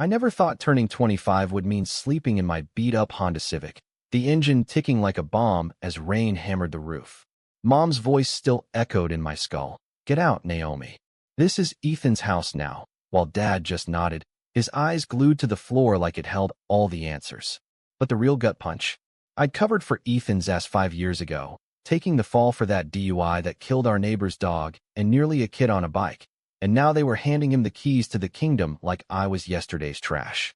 I never thought turning 25 would mean sleeping in my beat-up Honda Civic, the engine ticking like a bomb as rain hammered the roof. Mom's voice still echoed in my skull. "Get out, Naomi. This is Ethan's house now," while Dad just nodded, his eyes glued to the floor like it held all the answers. But the real gut punch? I'd covered for Ethan's ass 5 years ago, taking the fall for that DUI that killed our neighbor's dog and nearly a kid on a bike, and now they were handing him the keys to the kingdom like I was yesterday's trash.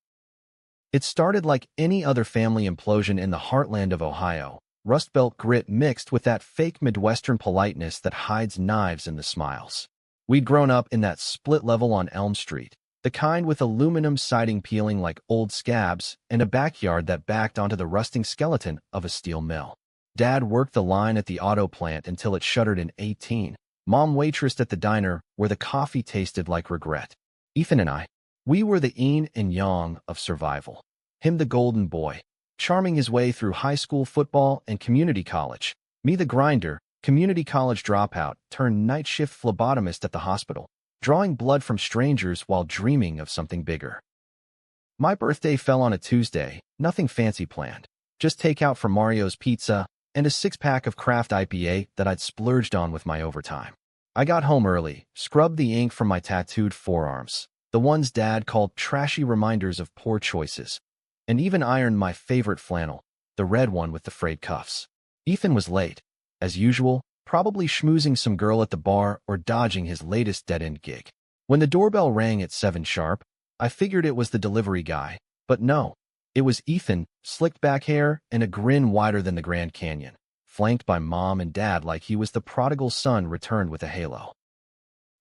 It started like any other family implosion in the heartland of Ohio, Rust Belt grit mixed with that fake Midwestern politeness that hides knives in the smiles. We'd grown up in that split level on Elm Street, the kind with aluminum siding peeling like old scabs and a backyard that backed onto the rusting skeleton of a steel mill. Dad worked the line at the auto plant until it shuttered in 18. Mom waitressed at the diner where the coffee tasted like regret. Ethan and I, we were the yin and yang of survival. Him the golden boy, charming his way through high school football and community college. Me the grinder, community college dropout turned night shift phlebotomist at the hospital, drawing blood from strangers while dreaming of something bigger. My birthday fell on a Tuesday, nothing fancy planned. Just takeout from Mario's Pizza and a 6-pack of craft IPA that I'd splurged on with my overtime. I got home early, scrubbed the ink from my tattooed forearms, the ones Dad called trashy reminders of poor choices, and even ironed my favorite flannel, the red one with the frayed cuffs. Ethan was late, as usual, probably schmoozing some girl at the bar or dodging his latest dead-end gig. When the doorbell rang at 7 sharp, I figured it was the delivery guy, but no. It was Ethan, slicked back hair and a grin wider than the Grand Canyon, flanked by Mom and Dad like he was the prodigal son returned with a halo.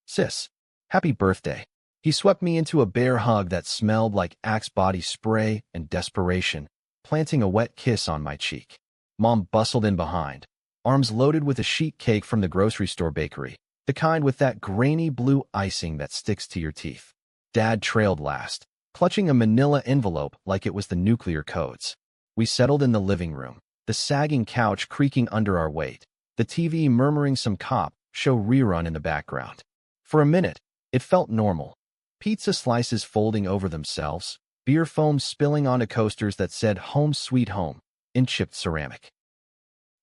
"Sis, happy birthday." He swept me into a bear hug that smelled like Axe body spray and desperation, planting a wet kiss on my cheek. Mom bustled in behind, arms loaded with a sheet cake from the grocery store bakery, the kind with that grainy blue icing that sticks to your teeth. Dad trailed last, clutching a manila envelope like it was the nuclear codes. We settled in the living room, the sagging couch creaking under our weight, the TV murmuring some cop show rerun in the background. For a minute, it felt normal. Pizza slices folding over themselves, beer foam spilling onto coasters that said "Home Sweet Home" in chipped ceramic.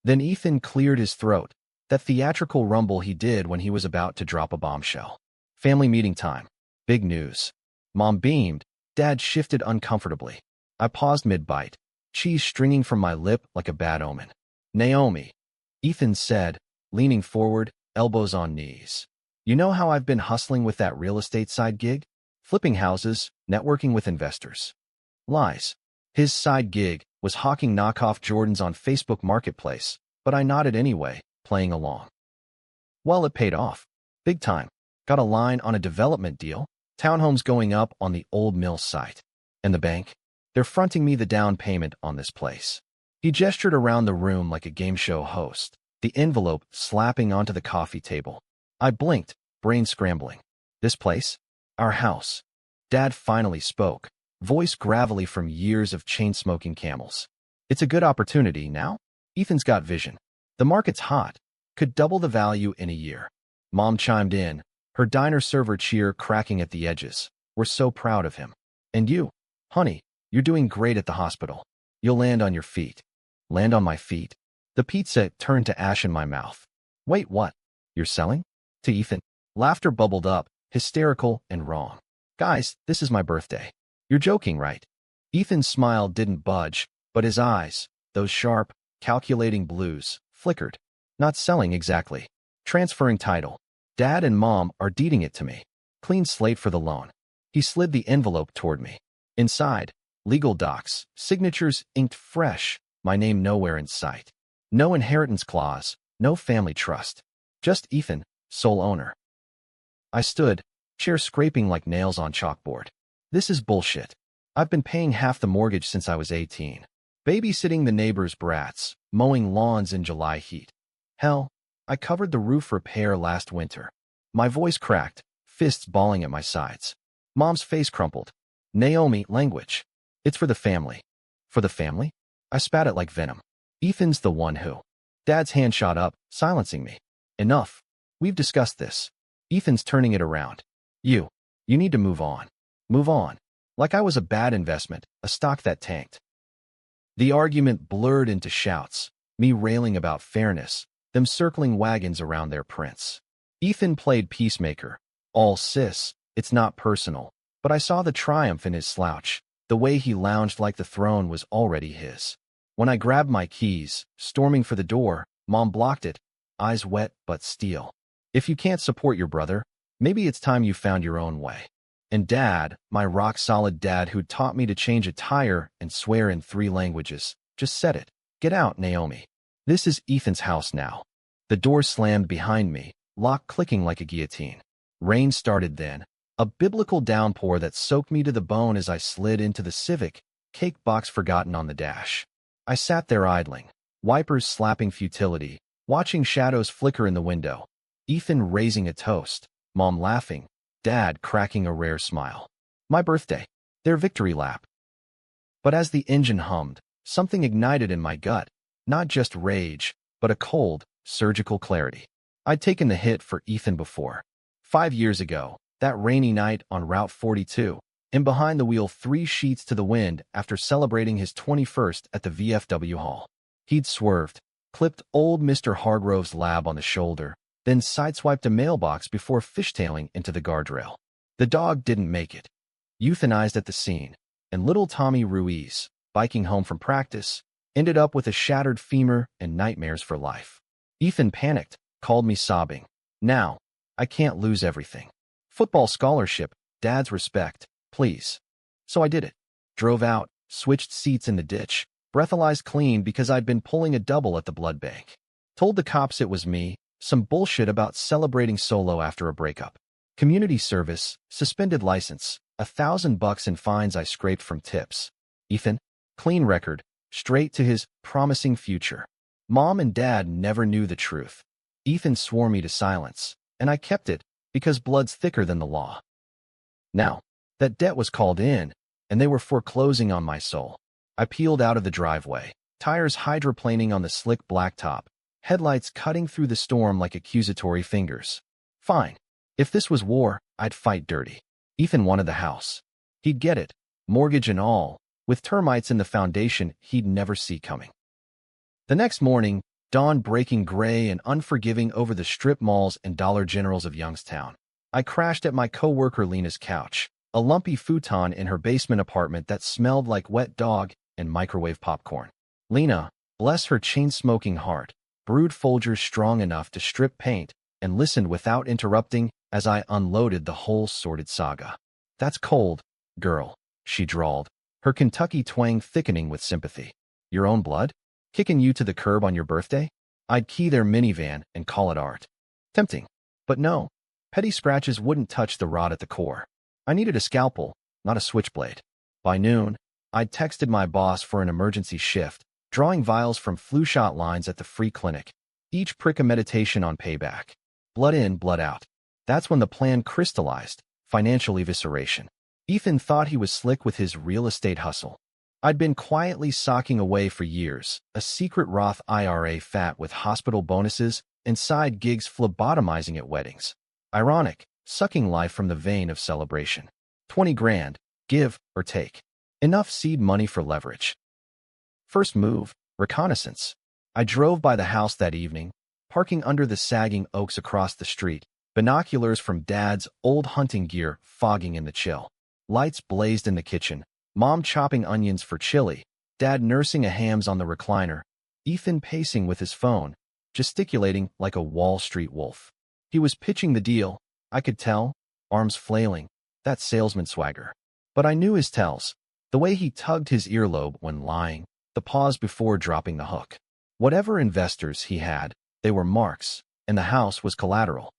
Then Ethan cleared his throat, that theatrical rumble he did when he was about to drop a bombshell. Family meeting time. Big news. Mom beamed. Dad shifted uncomfortably. I paused mid-bite, cheese stringing from my lip like a bad omen. "Naomi," Ethan said, leaning forward, elbows on knees. "You know how I've been hustling with that real estate side gig? Flipping houses, networking with investors." Lies. His side gig was hawking knockoff Jordans on Facebook Marketplace, but I nodded anyway, playing along. Well, it paid off. Big time. Got a line on a development deal. Townhomes going up on the old mill site. And the bank? They're fronting me the down payment on this place. He gestured around the room like a game show host, the envelope slapping onto the coffee table. I blinked, brain scrambling. This place? Our house. Dad finally spoke, voice gravelly from years of chain-smoking camels. "It's a good opportunity now. Ethan's got vision. The market's hot. Could double the value in a year." Mom chimed in, her diner server cheer cracking at the edges. "We're so proud of him. And you, honey, you're doing great at the hospital. You'll land on your feet." Land on my feet? The pizza turned to ash in my mouth. "Wait, what? You're selling?" To Ethan. Laughter bubbled up, hysterical and wrong. "Guys, this is my birthday. You're joking, right?" Ethan's smile didn't budge, but his eyes, those sharp, calculating blues, flickered. "Not selling exactly. Transferring title. Dad and Mom are deeding it to me. Clean slate for the loan." He slid the envelope toward me. Inside, legal docs, signatures inked fresh, my name nowhere in sight. No inheritance clause, no family trust. Just Ethan, sole owner. I stood, chair scraping like nails on chalkboard. This is bullshit. I've been paying half the mortgage since I was 18. Babysitting the neighbors' brats, mowing lawns in July heat. Hell, I covered the roof repair last winter. My voice cracked, fists balling at my sides. Mom's face crumpled. "Naomi, language. It's for the family." "For the family?" I spat it like venom. "Ethan's the one who." Dad's hand shot up, silencing me. "Enough. We've discussed this. Ethan's turning it around. You need to move on. Move on." like I was a bad investment, a stock that tanked. The argument blurred into shouts, me railing about fairness, them circling wagons around their prince. Ethan played peacemaker. All sis, it's not personal. But I saw the triumph in his slouch. The way he lounged like the throne was already his. When I grabbed my keys, storming for the door, Mom blocked it, eyes wet but steel. If you can't support your brother, maybe it's time you found your own way. And Dad, my rock-solid dad who'd taught me to change a tire and swear in 3 languages, just said it. Get out, Naomi. This is Ethan's house now. The door slammed behind me, lock clicking like a guillotine. Rain started then, a biblical downpour that soaked me to the bone as I slid into the Civic, cake box forgotten on the dash. I sat there idling, wipers slapping futility, watching shadows flicker in the window. Ethan raising a toast, Mom laughing, Dad cracking a rare smile. My birthday, their victory lap. But as the engine hummed, something ignited in my gut, not just rage, but a cold, surgical clarity. I'd taken the hit for Ethan before. 5 years ago, that rainy night on Route 42, and behind the wheel 3 sheets to the wind after celebrating his 21st at the VFW Hall. He'd swerved, clipped old Mr. Hargrove's lab on the shoulder, then sideswiped a mailbox before fishtailing into the guardrail. The dog didn't make it. Euthanized at the scene, and little Tommy Ruiz, biking home from practice, ended up with a shattered femur and nightmares for life. Ethan panicked, called me sobbing. Now, I can't lose everything. Football scholarship, Dad's respect, please. So I did it. Drove out, switched seats in the ditch, breathalyzed clean because I'd been pulling a double at the blood bank. Told the cops it was me, some bullshit about celebrating solo after a breakup. Community service, suspended license, $1,000 in fines I scraped from tips. Ethan, clean record, straight to his promising future. Mom and Dad never knew the truth. Ethan swore me to silence, and I kept it because blood's thicker than the law. Now, that debt was called in, and they were foreclosing on my soul. I peeled out of the driveway, tires hydroplaning on the slick blacktop, headlights cutting through the storm like accusatory fingers. Fine. If this was war, I'd fight dirty. Ethan wanted the house. He'd get it, mortgage and all, with termites in the foundation he'd never see coming. The next morning, dawn breaking gray and unforgiving over the strip malls and Dollar Generals of Youngstown. I crashed at my coworker Lena's couch, a lumpy futon in her basement apartment that smelled like wet dog and microwave popcorn. Lena, bless her chain-smoking heart, brewed Folgers strong enough to strip paint and listened without interrupting as I unloaded the whole sordid saga. That's cold, girl, she drawled, her Kentucky twang thickening with sympathy. Your own blood? Kicking you to the curb on your birthday? I'd key their minivan and call it art. Tempting. But no, petty scratches wouldn't touch the rod at the core. I needed a scalpel, not a switchblade. By noon, I'd texted my boss for an emergency shift, drawing vials from flu shot lines at the free clinic, each prick a meditation on payback. Blood in, blood out. That's when the plan crystallized, financial evisceration. Ethan thought he was slick with his real estate hustle. I'd been quietly socking away for years, a secret Roth IRA fat with hospital bonuses and side gigs phlebotomizing at weddings. Ironic, sucking life from the vein of celebration. 20 grand, give or take. Enough seed money for leverage. First move, reconnaissance. I drove by the house that evening, parking under the sagging oaks across the street, binoculars from Dad's old hunting gear fogging in the chill. Lights blazed in the kitchen, Mom chopping onions for chili, Dad nursing a hams on the recliner, Ethan pacing with his phone, gesticulating like a Wall Street wolf. He was pitching the deal, I could tell, arms flailing, that salesman swagger. But I knew his tells, the way he tugged his earlobe when lying, the pause before dropping the hook. Whatever investors he had, they were marks, and the house was collateral.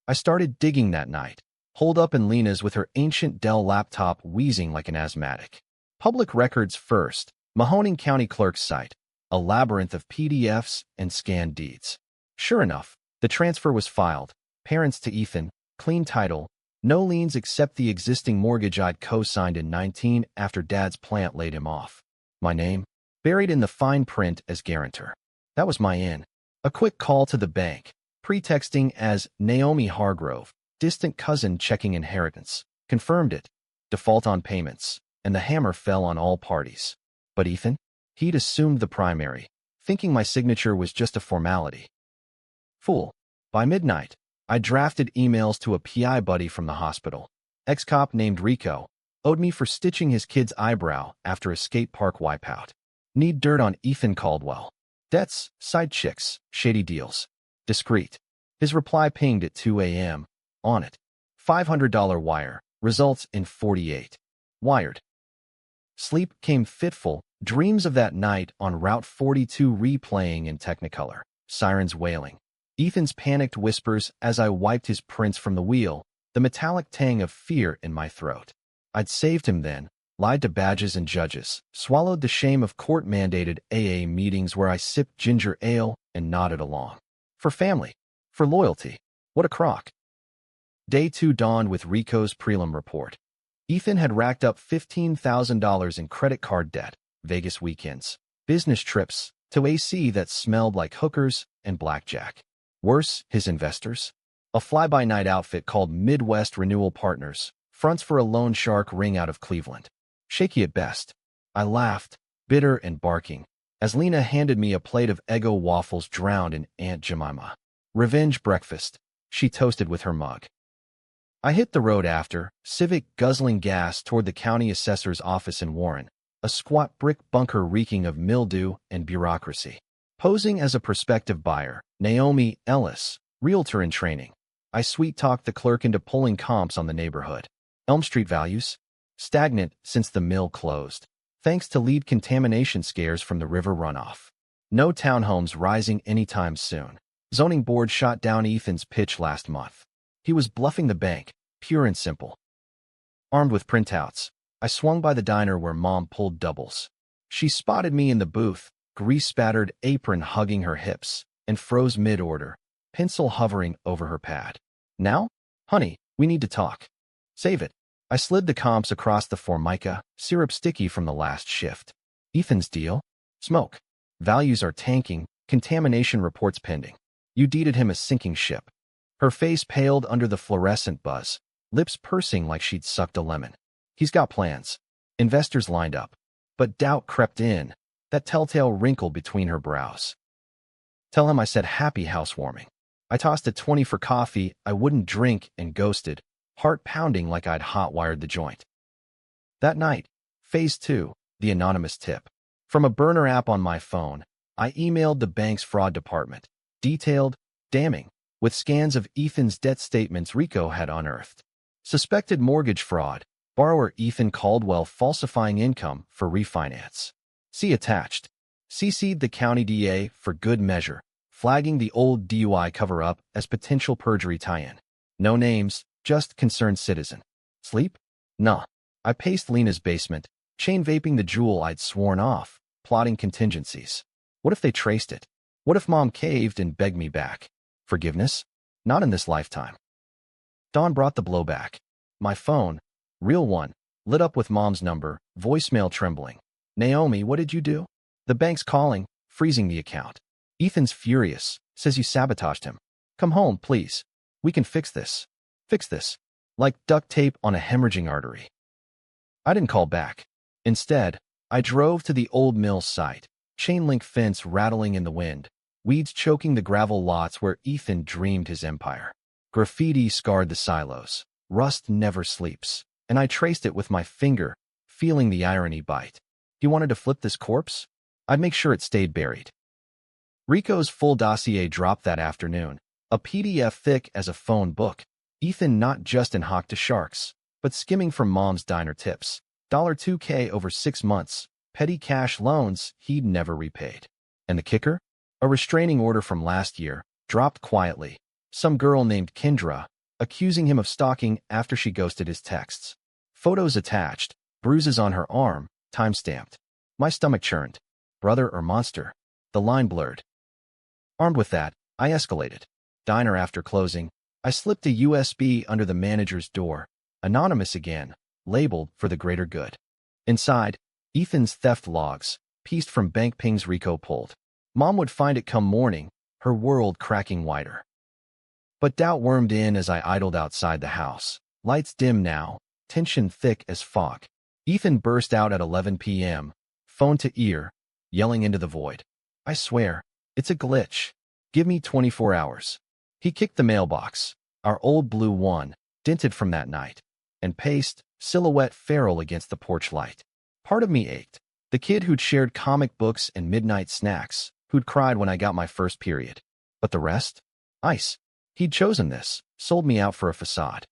I started digging that night, holed up in Lena's with her ancient Dell laptop wheezing like an asthmatic. Public records first, Mahoning County Clerk's site, a labyrinth of PDFs and scanned deeds. Sure enough, the transfer was filed, parents to Ethan, clean title, no liens except the existing mortgage I'd co-signed in 19 after Dad's plant laid him off. My name, buried in the fine print as guarantor. That was my in. A quick call to the bank, pretexting as Naomi Hargrove, distant cousin checking inheritance, confirmed it. default on payments, and the hammer fell on all parties. But Ethan? He'd assumed the primary, thinking my signature was just a formality. Fool. By midnight, I drafted emails to a PI buddy from the hospital. Ex-cop named Rico owed me for stitching his kid's eyebrow after a skate park wipeout. Need dirt on Ethan Caldwell. Debts, side chicks, shady deals. Discreet. His reply pinged at 2 a.m. On it. $500 wire. Results in 48. Wired. Sleep came fitful. Dreams of that night on Route 42 replaying in Technicolor. Sirens wailing. Ethan's panicked whispers as I wiped his prints from the wheel. The metallic tang of fear in my throat. I'd saved him then. Lied to badges and judges. Swallowed the shame of court-mandated AA meetings where I sipped ginger ale and nodded along. For family. For loyalty. What a crock. Day 2 dawned with Rico's prelim report. Ethan had racked up $15,000 in credit card debt, Vegas weekends, business trips, to AC that smelled like hookers and blackjack. Worse, his investors. A fly-by-night outfit called Midwest Renewal Partners, fronts for a loan shark ring out of Cleveland. Shaky at best. I laughed, bitter and barking, as Lena handed me a plate of Eggo waffles drowned in Aunt Jemima. Revenge breakfast, she toasted with her mug. I hit the road after, Civic guzzling gas toward the county assessor's office in Warren, a squat brick bunker reeking of mildew and bureaucracy. Posing as a prospective buyer, Naomi Ellis, realtor in training. I sweet-talked the clerk into pulling comps on the neighborhood. Elm Street values? Stagnant since the mill closed, thanks to lead contamination scares from the river runoff. No townhomes rising anytime soon. Zoning board shot down Ethan's pitch last month. He was bluffing the bank, pure and simple. Armed with printouts, I swung by the diner where Mom pulled doubles. She spotted me in the booth, grease-spattered apron hugging her hips, and froze mid-order, pencil hovering over her pad. Now? Honey, we need to talk. Save it. I slid the comps across the Formica, syrup sticky from the last shift. Ethan's deal? Smoke. Values are tanking, contamination reports pending. You deeded him a sinking ship. Her face paled under the fluorescent buzz, lips pursing like she'd sucked a lemon. He's got plans. Investors lined up. But doubt crept in, that telltale wrinkle between her brows. Tell him I said happy housewarming. I tossed a 20 for coffee I wouldn't drink and ghosted, heart pounding like I'd hot-wired the joint. That night, Phase 2, the anonymous tip. From a burner app on my phone, I emailed the bank's fraud department, detailed, damning, with scans of Ethan's debt statements Rico had unearthed. Suspected mortgage fraud, borrower Ethan Caldwell falsifying income for refinance. See attached. CC'd the county DA for good measure, flagging the old DUI cover-up as potential perjury tie-in. No names, just concerned citizen. Sleep? Nah. I paced Lena's basement, chain vaping the jewel I'd sworn off, plotting contingencies. What if they traced it? What if Mom caved and begged me back? Forgiveness? Not in this lifetime. Dawn brought the blowback. My phone, real one, lit up with Mom's number, voicemail trembling. Naomi, what did you do? The bank's calling, freezing the account. Ethan's furious, says you sabotaged him. Come home, please. We can fix this. Fix this. Like duct tape on a hemorrhaging artery. I didn't call back. Instead, I drove to the old mill site, chain-link fence rattling in the wind, weeds choking the gravel lots where Ethan dreamed his empire. Graffiti scarred the silos. Rust never sleeps. And I traced it with my finger, feeling the irony bite. He wanted to flip this corpse? I'd make sure it stayed buried. Rico's full dossier dropped that afternoon, a PDF thick as a phone book. Ethan not just in hock to sharks, but skimming from Mom's diner tips. $2K over 6 months, petty cash loans he'd never repaid. And the kicker? A restraining order from last year, dropped quietly. Some girl named Kendra, accusing him of stalking after she ghosted his texts. Photos attached, bruises on her arm, time-stamped. My stomach churned. Brother or monster? The line blurred. Armed with that, I escalated. Diner after closing, I slipped a USB under the manager's door. Anonymous again, labeled for the greater good. Inside, Ethan's theft logs, pieced from bank pings Rico pulled. Mom would find it come morning, her world cracking wider. But doubt wormed in as I idled outside the house. Lights dim now, tension thick as fog. Ethan burst out at 11 p.m., phone to ear, yelling into the void. I swear, it's a glitch. Give me 24 hours. He kicked the mailbox, our old blue one, dented from that night, and paced, silhouette feral against the porch light. Part of me ached. The kid who'd shared comic books and midnight snacks, who'd cried when I got my first period. But the rest? Ice. He'd chosen this, sold me out for a facade.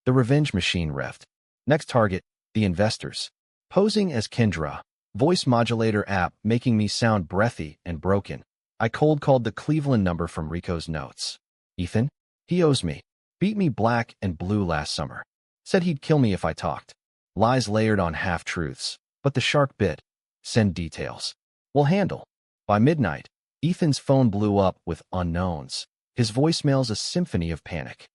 The revenge machine revved. Next target, the investors. Posing as Kendra, voice modulator app making me sound breathy and broken. I cold called the Cleveland number from Rico's notes. Ethan? He owes me. Beat me black and blue last summer. Said he'd kill me if I talked. Lies layered on half-truths. But the shark bit. Send details. We'll handle. By midnight, Ethan's phone blew up with unknowns. His voicemail's a symphony of panic.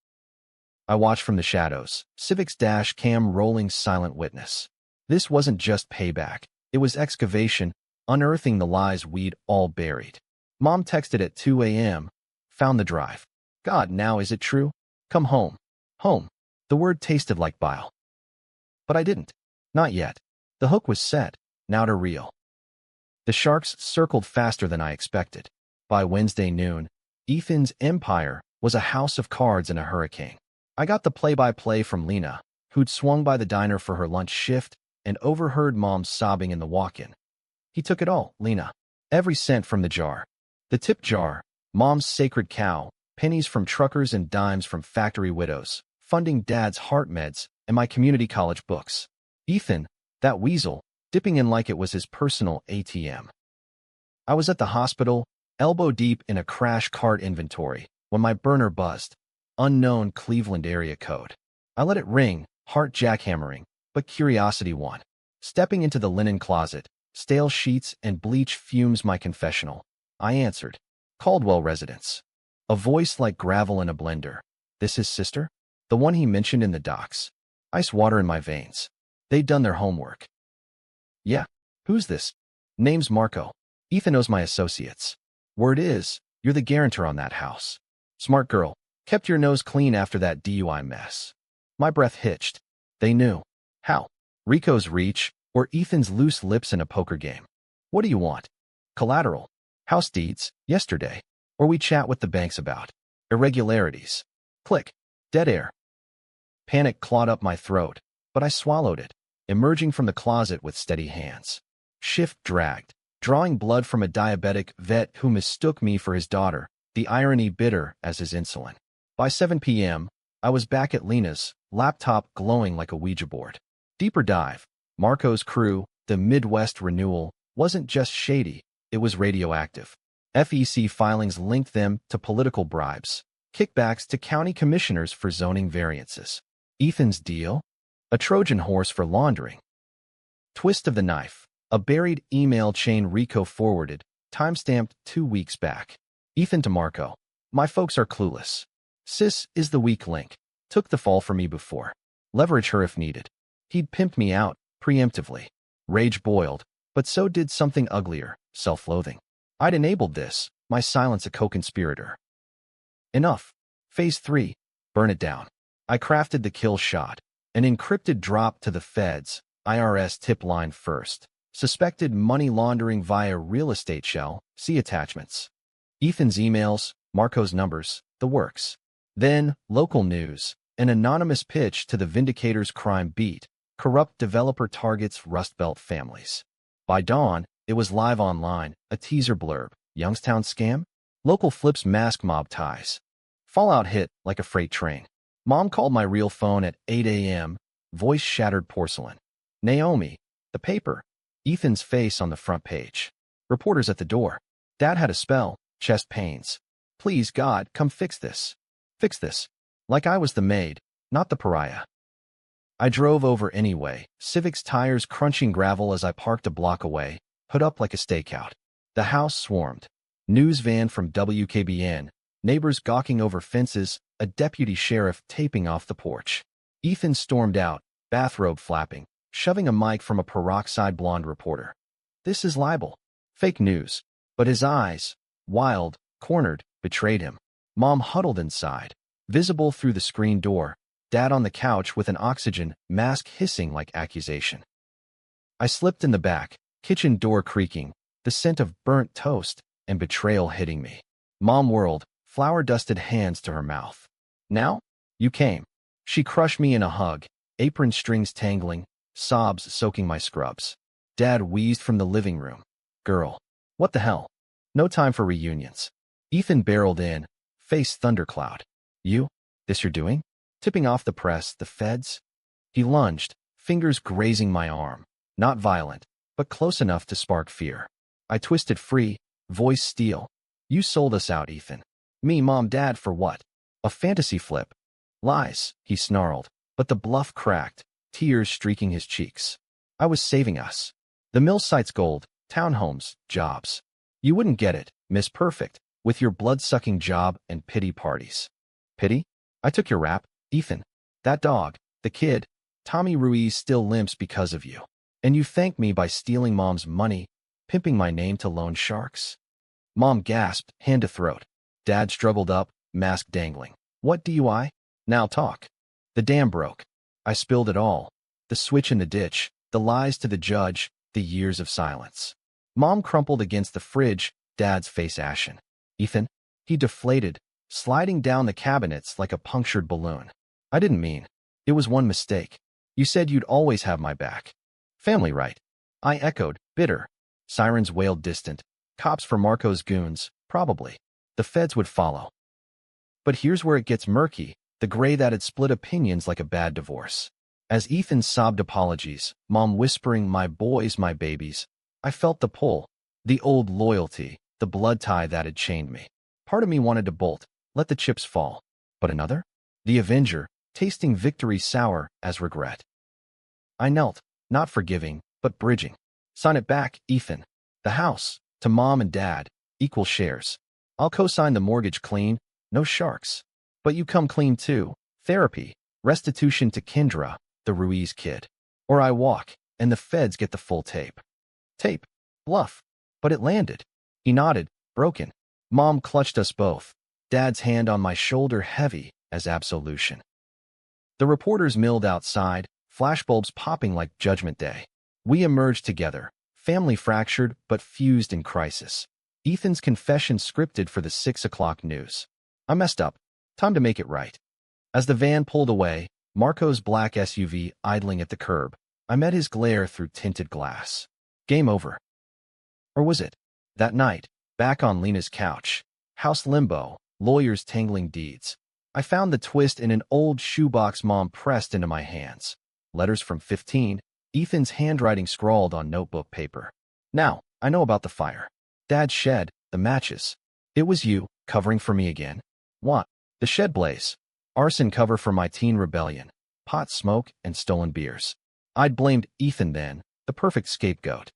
I watched from the shadows, Civic's dash cam rolling silent witness. This wasn't just payback. It was excavation, unearthing the lies we'd all buried. Mom texted at 2 a.m., found the drive. God, now is it true? Come home. Home. The word tasted like bile. But I didn't. Not yet. The hook was set, now to reel. The sharks circled faster than I expected. By Wednesday noon, Ethan's empire was a house of cards in a hurricane. I got the play-by-play from Lena, who'd swung by the diner for her lunch shift and overheard Mom sobbing in the walk-in. He took it all, Lena. Every cent from the jar. The tip jar, Mom's sacred cow, pennies from truckers and dimes from factory widows, funding Dad's heart meds and my community college books. Ethan, that weasel, dipping in like it was his personal ATM. I was at the hospital, elbow deep in a crash cart inventory, when my burner buzzed. Unknown Cleveland area code. I let it ring, heart jackhammering, but curiosity won. Stepping into the linen closet, stale sheets and bleach fumes my confessional. I answered. Caldwell residence. A voice like gravel in a blender. This his sister? The one he mentioned in the docs. Ice water in my veins. They'd done their homework. Yeah. Who's this? Name's Marco. Ethan knows my associates. Word is, you're the guarantor on that house. Smart girl. Kept your nose clean after that DUI mess. My breath hitched. They knew. How? Rico's reach, or Ethan's loose lips in a poker game. What do you want? Collateral. House deeds, yesterday. Or we chat with the banks about. Irregularities. Click. Dead air. Panic clawed up my throat, but I swallowed it, emerging from the closet with steady hands. Shift dragged, drawing blood from a diabetic vet who mistook me for his daughter, the irony bitter as his insulin. By 7 p.m., I was back at Lena's, laptop glowing like a Ouija board. Deeper dive. Marco's crew, the Midwest renewal, wasn't just shady, it was radioactive. FEC filings linked them to political bribes, kickbacks to county commissioners for zoning variances. Ethan's deal? A Trojan horse for laundering. Twist of the knife. A buried email chain Rico forwarded, timestamped 2 weeks back. Ethan to Marco. My folks are clueless. Sis is the weak link. Took the fall for me before. Leverage her if needed. He'd pimped me out, preemptively. Rage boiled, but so did something uglier, self-loathing. I'd enabled this, my silence a co-conspirator. Enough. Phase 3. Burn it down. I crafted the kill shot. An encrypted drop to the feds, IRS tip line first. Suspected money laundering via real estate shell, see attachments. Ethan's emails, Marco's numbers, the works. Then, local news, an anonymous pitch to the Vindicator's crime beat, corrupt developer targets Rust Belt families. By dawn, it was live online, a teaser blurb, Youngstown scam? Local flips mask mob ties. Fallout hit like a freight train. Mom called my real phone at 8 a.m., voice shattered porcelain. Naomi, the paper. Ethan's face on the front page. Reporters at the door. Dad had a spell, chest pains. Please, God, come fix this. Fix this. Like I was the maid, not the pariah. I drove over anyway, Civic's tires crunching gravel as I parked a block away, put up like a stakeout. The house swarmed. News van from WKBN, neighbors gawking over fences, a deputy sheriff taping off the porch. Ethan stormed out, bathrobe flapping, shoving a mic from a peroxide blonde reporter. This is libel. Fake news. But his eyes, wild, cornered, betrayed him. Mom huddled inside, visible through the screen door, Dad on the couch with an oxygen mask hissing like accusation. I slipped in the back, kitchen door creaking, the scent of burnt toast and betrayal hitting me. Mom whirled, flour-dusted hands to her mouth. Now? You came. She crushed me in a hug, apron strings tangling, sobs soaking my scrubs. Dad wheezed from the living room. Girl. What the hell? No time for reunions. Ethan barreled in, face thundercloud. You? This you're doing? Tipping off the press, the feds? He lunged, fingers grazing my arm. Not violent, but close enough to spark fear. I twisted free, voice steel. You sold us out, Ethan. Me, Mom, Dad, for what? A fantasy flip. Lies, he snarled, but the bluff cracked, tears streaking his cheeks. I was saving us. The mill site's gold, townhomes, jobs. You wouldn't get it, Miss Perfect, with your blood-sucking job and pity parties. Pity? I took your rap, Ethan. That dog, the kid, Tommy Ruiz still limps because of you. And you thanked me by stealing Mom's money, pimping my name to loan sharks? Mom gasped, hand to throat. Dad struggled up, mask dangling. What DUI? Now talk. The dam broke. I spilled it all. The switch in the ditch, the lies to the judge, the years of silence. Mom crumpled against the fridge, Dad's face ashen. Ethan? He deflated, sliding down the cabinets like a punctured balloon. I didn't mean. It was one mistake. You said you'd always have my back. Family right. I echoed, bitter. Sirens wailed distant. Cops for Marco's goons, probably. The feds would follow. But here's where it gets murky, the gray that had split opinions like a bad divorce. As Ethan sobbed apologies, Mom whispering, my boys, my babies, I felt the pull, the old loyalty, the blood tie that had chained me. Part of me wanted to bolt, let the chips fall. But another? The Avenger, tasting victory sour as regret. I knelt, not forgiving, but bridging. Sign it back, Ethan. The house, to Mom and Dad, equal shares. I'll co-sign the mortgage clean, no sharks. But you come clean too. Therapy, restitution to Kendra, the Ruiz kid. Or I walk, and the feds get the full tape. Tape. Bluff. But it landed. He nodded, broken. Mom clutched us both, Dad's hand on my shoulder heavy as absolution. The reporters milled outside, flashbulbs popping like Judgment Day. We emerged together, family fractured but fused in crisis. Ethan's confession scripted for the 6 o'clock news. I messed up. Time to make it right. As the van pulled away, Marco's black SUV idling at the curb, I met his glare through tinted glass. Game over. Or was it? That night, back on Lena's couch, house limbo, lawyers tangling deeds. I found the twist in an old shoebox Mom pressed into my hands. Letters from 15, Ethan's handwriting scrawled on notebook paper. Now, I know about the fire. Dad's shed, the matches. It was you, covering for me again. What? The shed blaze. Arson cover for my teen rebellion. Pot smoke and stolen beers. I'd blamed Ethan then, the perfect scapegoat.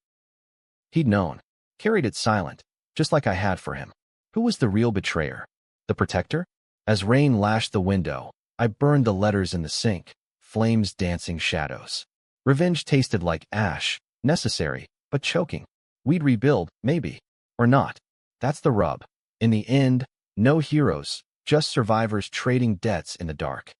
He'd known. Carried it silent, just like I had for him. Who was the real betrayer? The protector? As rain lashed the window, I burned the letters in the sink, flames dancing shadows. Revenge tasted like ash, necessary, but choking. We'd rebuild, maybe. Or not. That's the rub. In the end, no heroes, just survivors trading debts in the dark.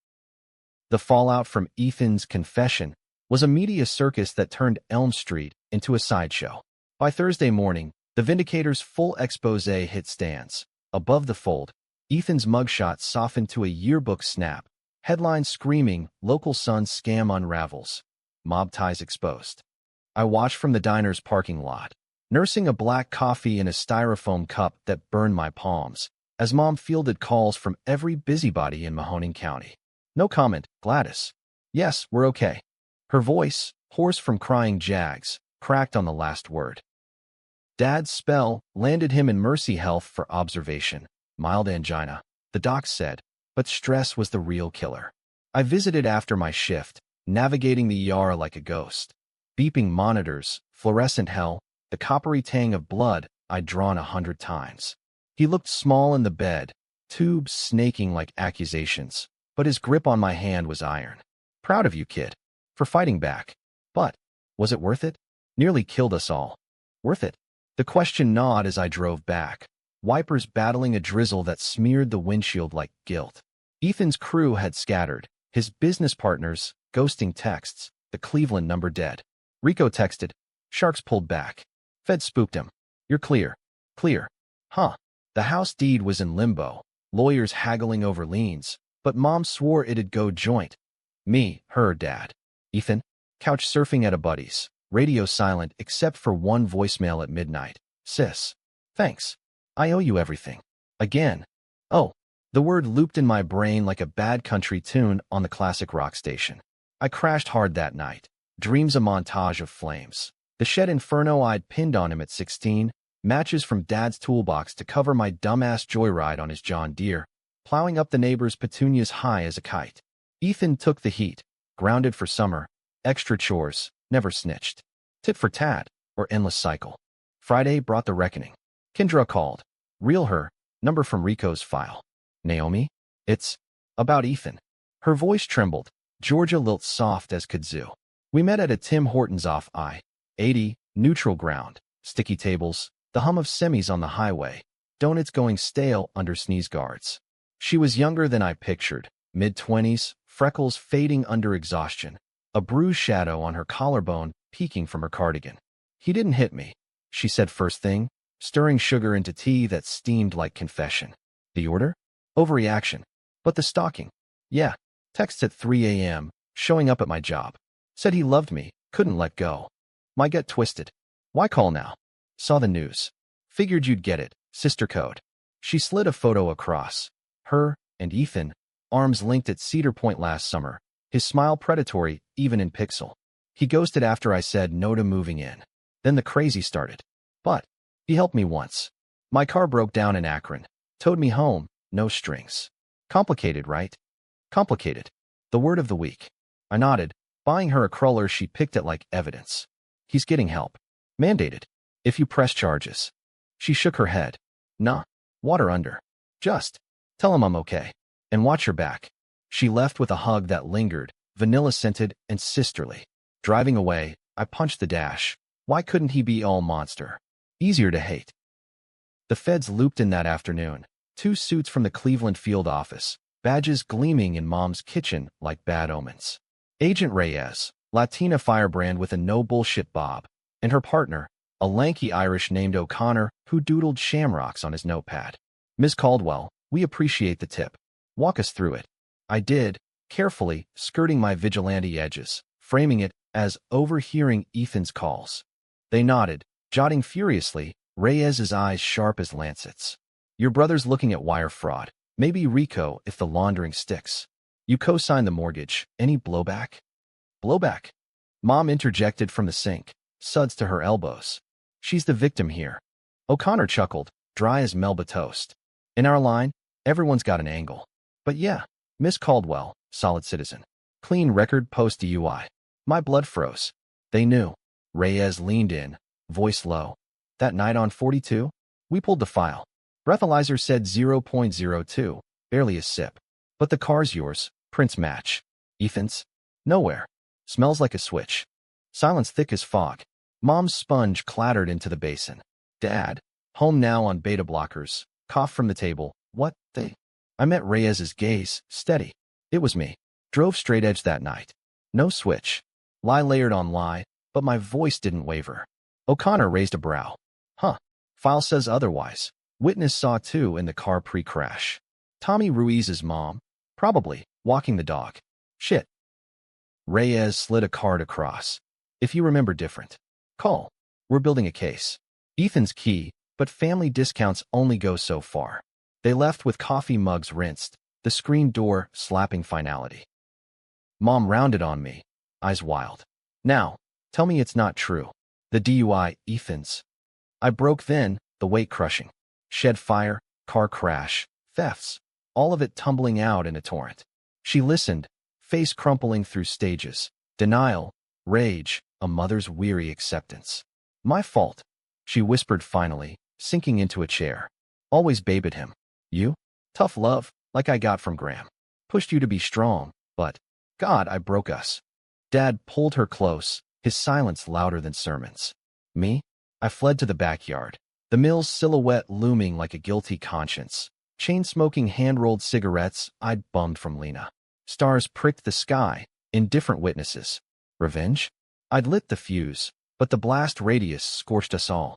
The fallout from Ethan's confession was a media circus that turned Elm Street into a sideshow. By Thursday morning, the Vindicator's full expose hit stands. Above the fold, Ethan's mugshot softened to a yearbook snap, headlines screaming, local Sun scam unravels. Mob ties exposed. I watched from the diner's parking lot, nursing a black coffee in a styrofoam cup that burned my palms, as Mom fielded calls from every busybody in Mahoning County. No comment, Gladys. Yes, we're okay. Her voice, hoarse from crying jags, cracked on the last word. Dad's spell landed him in Mercy Health for observation. Mild angina, the docs said, but stress was the real killer. I visited after my shift, navigating the ER like a ghost. Beeping monitors, fluorescent hell, the coppery tang of blood I'd drawn 100 times. He looked small in the bed, tubes snaking like accusations, but his grip on my hand was iron. Proud of you, kid, for fighting back. But, was it worth it? Nearly killed us all. Worth it? The question gnawed as I drove back, wipers battling a drizzle that smeared the windshield like guilt. Ethan's crew had scattered, His business partners, ghosting texts, the Cleveland number dead. Rico texted, "Sharks pulled back. Fed spooked him. You're clear." Clear. Huh. The house deed was in limbo, lawyers haggling over liens, but Mom swore it'd go joint. Me, her dad. Ethan, couch surfing at a buddy's, radio silent except for one voicemail at midnight. "Sis. Thanks. I owe you everything. Again." Oh. The word looped in my brain like a bad country tune on the classic rock station. I crashed hard that night. Dreams a montage of flames. The shed inferno I'd pinned on him at 16, matches from Dad's toolbox to cover my dumbass joyride on his John Deere, plowing up the neighbor's petunias high as a kite. Ethan took the heat, grounded for summer, extra chores, never snitched. Tit for tat, or endless cycle. Friday brought the reckoning. Kendra called. Reel her, number from Rico's file. "Naomi? It's about Ethan." Her voice trembled, Georgia lilt soft as kudzu. We met at a Tim Hortons off I-80, neutral ground, sticky tables, the hum of semis on the highway, donuts going stale under sneeze guards. She was younger than I pictured, mid-20s, freckles fading under exhaustion, a bruised shadow on her collarbone peeking from her cardigan. "He didn't hit me," she said first thing, stirring sugar into tea that steamed like confession. "The order? Overreaction. But the stalking? Yeah. Texts at 3 a.m., showing up at my job. Said he loved me, couldn't let go. My gut twisted. Why call now? Saw the news. Figured you'd get it, sister code." She slid a photo across. Her and Ethan, arms linked at Cedar Point last summer, his smile predatory even in pixel. He ghosted after I said no to moving in. Then the crazy started. But he helped me once. My car broke down in Akron. Towed me home, no strings. Complicated, right? Complicated. The word of the week. I nodded, buying her a cruller she picked at like evidence. "He's getting help. Mandated. If you press charges." She shook her head. "Nah. Water under. Just tell him I'm okay. And watch your back." She left with a hug that lingered, vanilla-scented and sisterly. Driving away, I punched the dash. Why couldn't he be all monster? Easier to hate. The feds looped in that afternoon. 2 suits from the Cleveland field office, badges gleaming in Mom's kitchen like bad omens. Agent Reyes, Latina firebrand with a no-bullshit bob, and her partner, a lanky Irish named O'Connor who doodled shamrocks on his notepad. "Ms. Caldwell, we appreciate the tip. Walk us through it." I did, carefully, skirting my vigilante edges, framing it as overhearing Ethan's calls. They nodded, jotting furiously, Reyes's eyes sharp as lancets. "Your brother's looking at wire fraud. Maybe Rico if the laundering sticks. You co-signed the mortgage. Any blowback?" "Blowback?" Mom interjected from the sink, suds to her elbows. "She's the victim here." O'Connor chuckled, dry as Melba toast. "In our line, everyone's got an angle. But yeah, Miss Caldwell, solid citizen. Clean record post-DUI." My blood froze. They knew. Reyes leaned in, voice low. "That night on 42? We pulled the file. Breathalyzer said 0.02, barely a sip. But the car's yours, prints match. Ethan's? Nowhere. Smells like a switch. Silence thick as fog." Mom's sponge clattered into the basin. "Dad, home now on beta blockers, cough from the table. What, they?" I met Reyes's gaze, steady. It was me. Drove straight edge that night. No switch. Lie layered on lie, but my voice didn't waver. O'Connor raised a brow. "Huh. File says otherwise. Witness saw 2 in the car pre-crash. Tommy Ruiz's mom. Probably, walking the dog. Shit." Reyes slid a card across. "If you remember different, call. We're building a case. Ethan's key, but family discounts only go so far." They left with coffee mugs rinsed, the screen door slapping finality. Mom rounded on me, eyes wild. "Now, tell me it's not true. The DUI, Ethan's." I broke then, the weight crushing. Shed fire, car crash, thefts, all of it tumbling out in a torrent. She listened, face crumpling through stages. Denial, rage, a mother's weary acceptance. "My fault," she whispered finally, sinking into a chair. "Always babed him. You? Tough love, like I got from Graham. Pushed you to be strong, but, God, I broke us." Dad pulled her close, his silence louder than sermons. Me? I fled to the backyard, the mill's silhouette looming like a guilty conscience, chain-smoking hand-rolled cigarettes I'd bummed from Lena. Stars pricked the sky, indifferent witnesses. Revenge? I'd lit the fuse, but the blast radius scorched us all.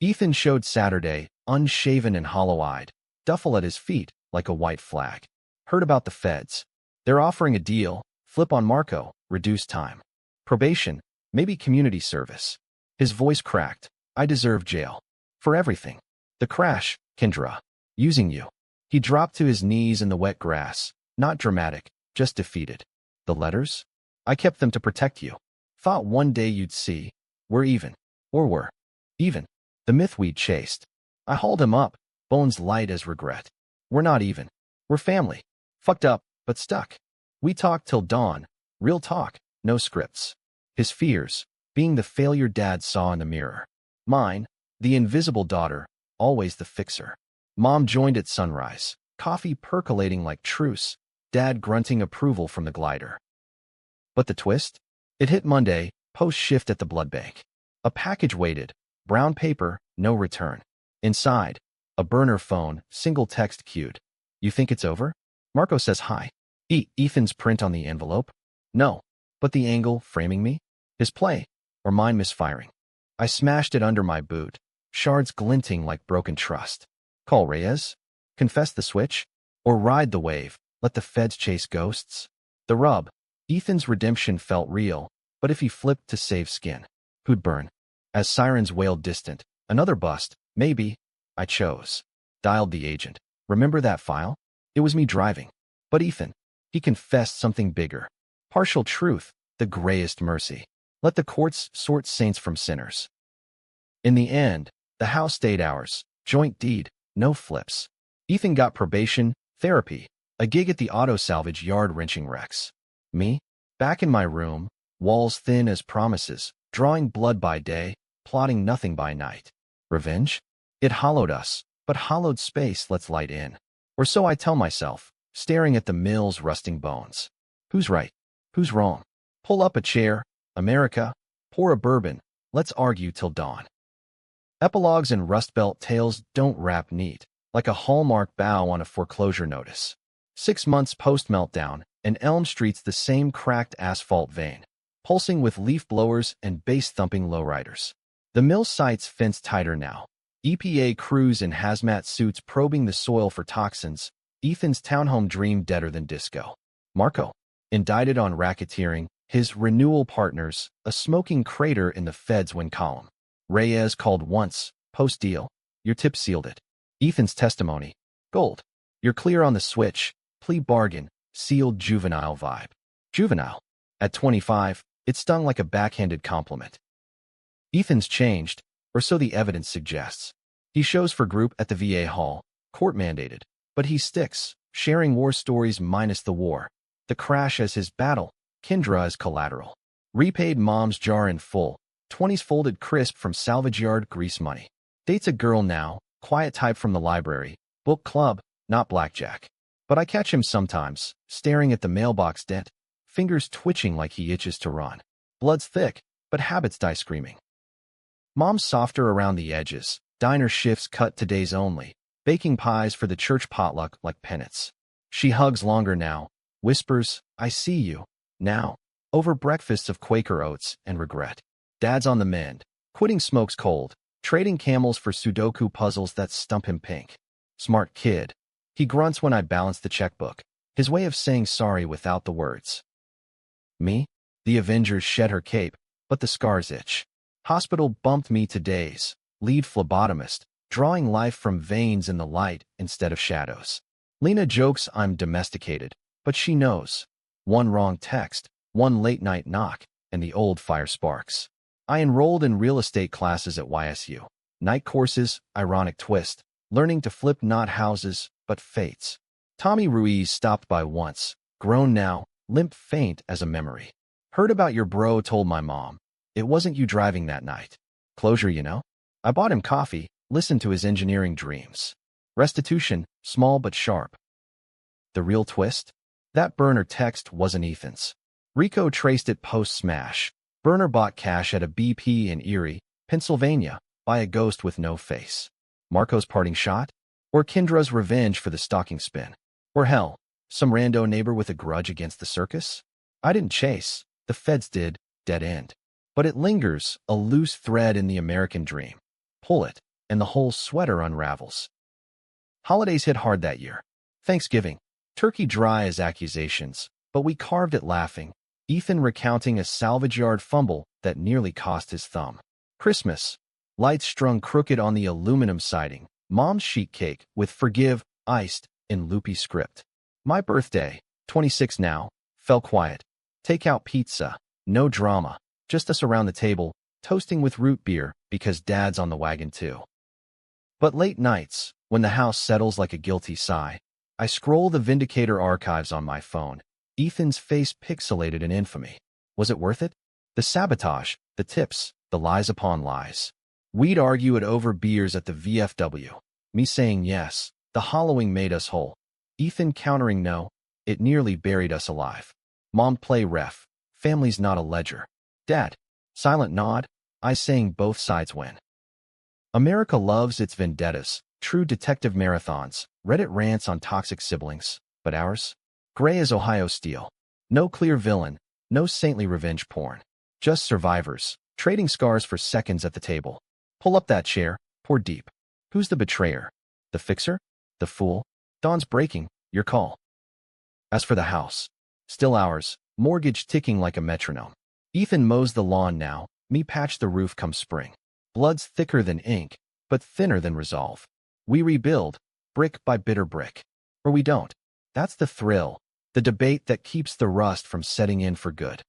Ethan showed Saturday, unshaven and hollow-eyed, duffel at his feet like a white flag. Heard about the feds. They're offering a deal, flip on Marco, reduced time. Probation, maybe community service. His voice cracked. I deserve jail. For everything. The crash, Kendra. Using you. He dropped to his knees in the wet grass. Not dramatic, just defeated. The letters? I kept them to protect you. Thought one day you'd see. We're even. Or we're. Even. The myth we'd chased. I hauled him up, bones light as regret. We're not even. We're family. Fucked up, but stuck. We talked till dawn. Real talk, no scripts. His fears, being the failure Dad saw in the mirror. Mine, the invisible daughter, always the fixer. Mom joined at sunrise, coffee percolating like truce, Dad grunting approval from the glider. But the twist? It hit Monday, post-shift at the blood bank. A package waited, brown paper, no return. Inside, a burner phone, single text queued. You think it's over? Marco says hi. Ethan's print on the envelope? No. But the angle framing me? His play, or mine misfiring. I smashed it under my boot, shards glinting like broken trust. Call Reyes? Confess the switch? Or ride the wave, let the feds chase ghosts? The rub. Ethan's redemption felt real, but if he flipped to save skin, who'd burn? As sirens wailed distant, another bust, maybe. I chose. Dialed the agent. Remember that file? It was me driving. But Ethan, he confessed something bigger. Partial truth, the grayest mercy. Let the courts sort saints from sinners. In the end, the house stayed ours. Joint deed, no flips. Ethan got probation, therapy, a gig at the auto salvage yard wrenching wrecks. Me? Back in my room, walls thin as promises, drawing blood by day, plotting nothing by night. Revenge? It hollowed us, but hollowed space lets light in. Or so I tell myself, staring at the mill's rusting bones. Who's right? Who's wrong? Pull up a chair, America. Pour a bourbon. Let's argue till dawn. Epilogues and Rust Belt tales don't wrap neat, like a Hallmark bow on a foreclosure notice. 6 months post-meltdown, and Elm Street's the same cracked asphalt vein, pulsing with leaf blowers and bass-thumping lowriders. The mill site's fenced tighter now. EPA crews in hazmat suits probing the soil for toxins. Ethan's townhome dream deader than disco. Marco, indicted on racketeering, his renewal partners, a smoking crater in the feds win column. Reyes called once, post-deal. Your tip sealed it. Ethan's testimony. Gold. You're clear on the switch. Plea bargain. Sealed juvenile vibe. Juvenile. At 25, it stung like a backhanded compliment. Ethan's changed, or so the evidence suggests. He shows for group at the VA hall, court-mandated, but he sticks, sharing war stories minus the war. The crash as his battle, Kendra as collateral. Repaid mom's jar in full, 20s folded crisp from salvage yard grease money. Dates a girl now, quiet type from the library, book club, not blackjack. But I catch him sometimes, staring at the mailbox dent, fingers twitching like he itches to run. Blood's thick, but habits die screaming. Mom's softer around the edges, diner shifts cut to days only, baking pies for the church potluck like pennants. She hugs longer now, whispers, I see you, now, over breakfasts of Quaker oats and regret. Dad's on the mend, quitting smokes cold, trading camels for Sudoku puzzles that stump him pink. Smart kid. He grunts when I balance the checkbook, his way of saying sorry without the words. Me? The Avengers shed her cape, but the scars itch. Hospital bumped me to days, lead phlebotomist, drawing life from veins in the light instead of shadows. Lena jokes I'm domesticated, but she knows. One wrong text, one late-night knock, and the old fire sparks. I enrolled in real estate classes at YSU. Night courses, ironic twist, learning to flip not houses, but fates. Tommy Ruiz stopped by once, grown now, limp faint as a memory. Heard about your bro, told my mom. It wasn't you driving that night. Closure, you know? I bought him coffee, listened to his engineering dreams. Restitution, small but sharp. The real twist? That burner text wasn't Ethan's. Rico traced it post-smash. Burner bought cash at a BP in Erie, Pennsylvania, by a ghost with no face. Marco's parting shot? Or Kendra's revenge for the stalking spin? Or hell, Some rando neighbor with a grudge against the circus? I didn't chase. The feds did. Dead end. But it lingers, a loose thread in the American dream. Pull it, and the whole sweater unravels. Holidays hit hard that year. Thanksgiving. Turkey dry as accusations, but we carved it laughing. Ethan recounting a salvage yard fumble that nearly cost his thumb. Christmas. Lights strung crooked on the aluminum siding. Mom's sheet cake with forgive, iced, in loopy script. My birthday, 26 now, fell quiet. Takeout pizza. No drama. Just us around the table, toasting with root beer because Dad's on the wagon too. But late nights, when the house settles like a guilty sigh, I scroll the Vindicator archives on my phone. Ethan's face pixelated in infamy. Was it worth it? The sabotage, the tips, the lies upon lies. We'd argue it over beers at the VFW. Me saying yes, the hollowing made us whole. Ethan countering no, it nearly buried us alive. Mom play ref, family's not a ledger. Dad, silent nod, I saying both sides win. America loves its vendettas, true detective marathons, Reddit rants on toxic siblings, but ours? Gray as Ohio steel. No clear villain, no saintly revenge porn. Just survivors, trading scars for seconds at the table. Pull up that chair, pour deep. Who's the betrayer? The fixer? The fool? Dawn's breaking, your call. As for the house, still ours, mortgage ticking like a metronome. Ethan mows the lawn now, me patch the roof come spring. Blood's thicker than ink, but thinner than resolve. We rebuild, brick by bitter brick. Or we don't. That's the thrill, the debate that keeps the rust from setting in for good.